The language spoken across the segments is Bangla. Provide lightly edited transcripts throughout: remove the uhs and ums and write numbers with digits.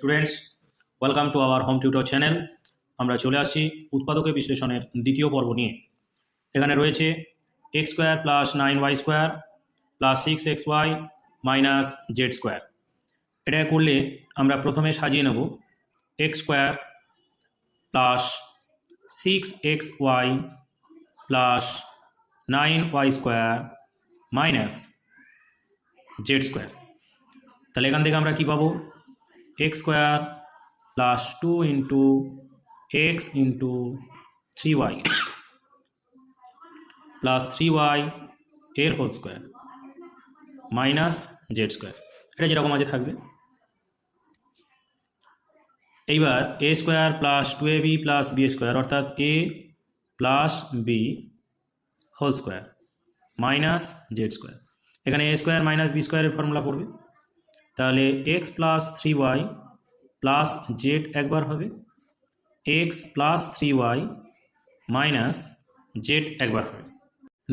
Students, welcome to our home tutor channel. আমরা চলে আসছি উৎপাদকের বিশ্লেষণের দ্বিতীয় পর্ব নিয়ে। এখানে রয়েছে x square plus 9y square plus 6xy minus z square. এটা করলে আমরা প্রথমে সাজিয়ে নেব x square plus 6xy plus 9y square minus z square. তাহলে এখান থেকে আমরা কী পাবো? X square plus 2 into x into 3y plus 3y এর whole square minus z square. এটা যেরকম আছে থাকবে। এইবার a square plus 2ab plus b square অর্থাৎ a plus b whole square minus z square. এখানে এ স্কোয়ার মাইনাস বি স্কোয়ারের ফর্মুলা পড়বে। তাহলে x plus 3y plus Z একবার হবে, x plus 3y minus Z একবার হবে।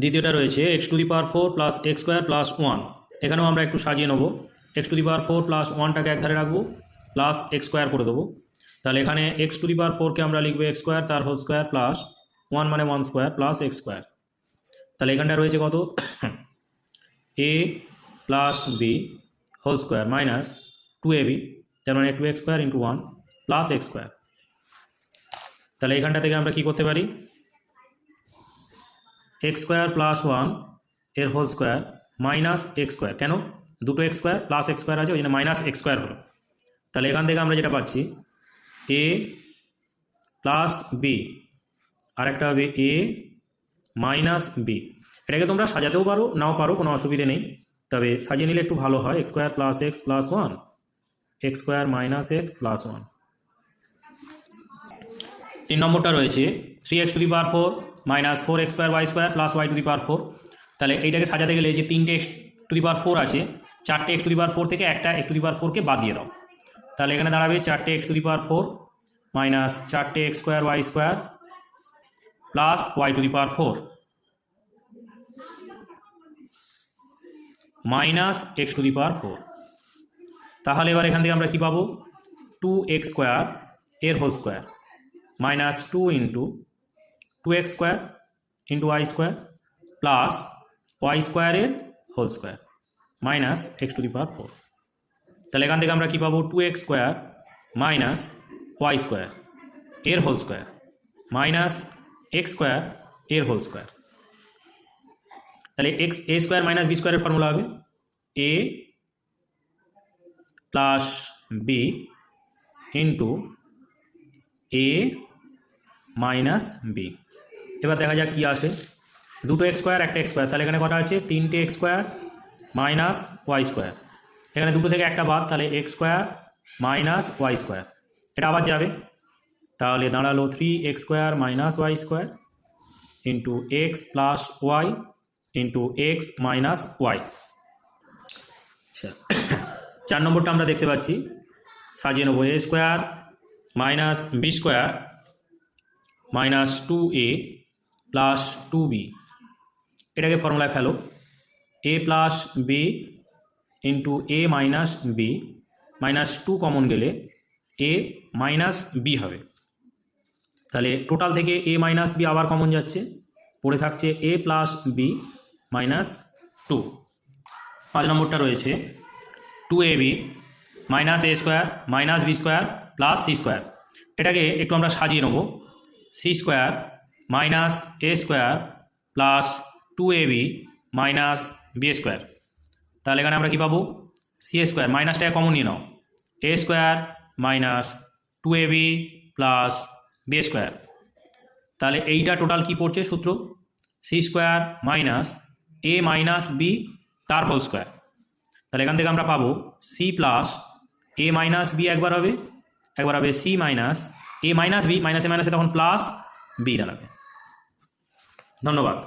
দ্বিতীয়টা রয়েছে x to the power 4 plus x square plus 1। এখানেও আমরা একটু সাজিয়ে নেবো। X to the power 4 plus 1টাকে এক ধারে রাখবো, প্লাস এক্স স্কোয়ার করে দেবো। তাহলে এখানে এক্স টু দি পাওয়ার 4কে আমরা লিখবো এক্স স্কোয়ার তার হোল স্কোয়ার প্লাস 1 মানে 1 স্কোয়ার প্লাস এক্স স্কোয়ার। তাহলে এখানটা রয়েছে কত? A plus b whole square minus 2ab, তার মানে 2x square into 1 plus x square. তাহলে এখানটা থেকে আমরা কী করতে পারি? এক্স স্কোয়ার প্লাস 1 এর whole square minus x square. কেন? দুটো x square plus x square আছে, ওই জন্য মাইনাস এক্স স্কোয়ার হলো। তাহলে এখান থেকে আমরা যেটা পাচ্ছি এ প্লাস বি, আরেকটা হবে এ মাইনাস বি। এটাকে তোমরা সাজাতেও পারো, নাও পারো, কোনো অসুবিধে নেই, তবে সাজিয়ে নিলে একটু ভালো হয়। X square plus x plus 1, x square minus x plus 1। 3 নম্বরটা রয়েছে 3x to the power 4 minus 4x square y square plus y to the power 4। তাহলে এইটাকে সাজাতে গেলে যে 3টে x টু দি পাওয়ার 4 আছে, 4টে x টু দি পাওয়ার 4 থেকে একটা x টু দি পাওয়ার 4কে বাদ দিয়ে দাও। তাহলে এখানে দাঁড়াবে 4টে x to the power 4 minus 4টে x square y square plus y to the power 4 minus x to the power 4। তাহলে এবার এখান থেকে আমরা কী পাবো? 2x স্কোয়ার এর whole square minus 2 into 2x square into y square plus y স্কোয়ারের whole square minus x to the power 4। তাহলে এখান থেকে আমরা কী পাবো? 2x square minus y square এর whole square minus x square এর হোল স্কোয়ার। তাহলে x a square minus b স্কোয়ারের ফর্মুলা হবে a plus b into a minus b. এবার দেখা যাক কী আসে। দুটো এক্স স্কোয়ার একটা এক্স স্কোয়ার, তাহলে এখানে কটা আছে? 3টে x square minus y square. এখানে দুটো থেকে একটা বাদ, তাহলে x square minus y square. এটা আবার যাবে, তাহলে দাঁড়ালো 3x square minus y square into x plus y into x minus y. আচ্ছা, 4 নম্বরটা আমরা দেখতে পাচ্ছি, সাজিয়ে নেবো a square minus b square minus 2a প্লাস 2b। এটাকে ফর্মুলায় ফেলো, a plus b into a minus b, minus 2 common গেলে এ মাইনাস বি হবে। তাহলে টোটাল থেকে এ মাইনাস বি আবার কমন যাচ্ছে, পড়ে থাকছে এ প্লাস বি মাইনাস 2। 5 নম্বরটা রয়েছে 2ab minus a square minus b square plus c square. এটাকে একটু আমরা সাজিয়ে নেব, c square minus a square plus 2ab minus b square. তাহলে এখানে আমরা কী পাবো? সি স্কোয়ার মাইনাসটাকে কমন নিয়ে নাও, a square minus 2ab plus b square. তাহলে এইটা টোটাল কি পড়ছে সূত্র? C square minus a minus b তার হোল স্কোয়ার। তাহলে এখান থেকে আমরা পাবো c plus a minus b একবার হবে, একবার হবে c minus a minus b, মাইনাসে মাইনাসে তখন প্লাস বি দাঁড়াবে। ধন্যবাদ।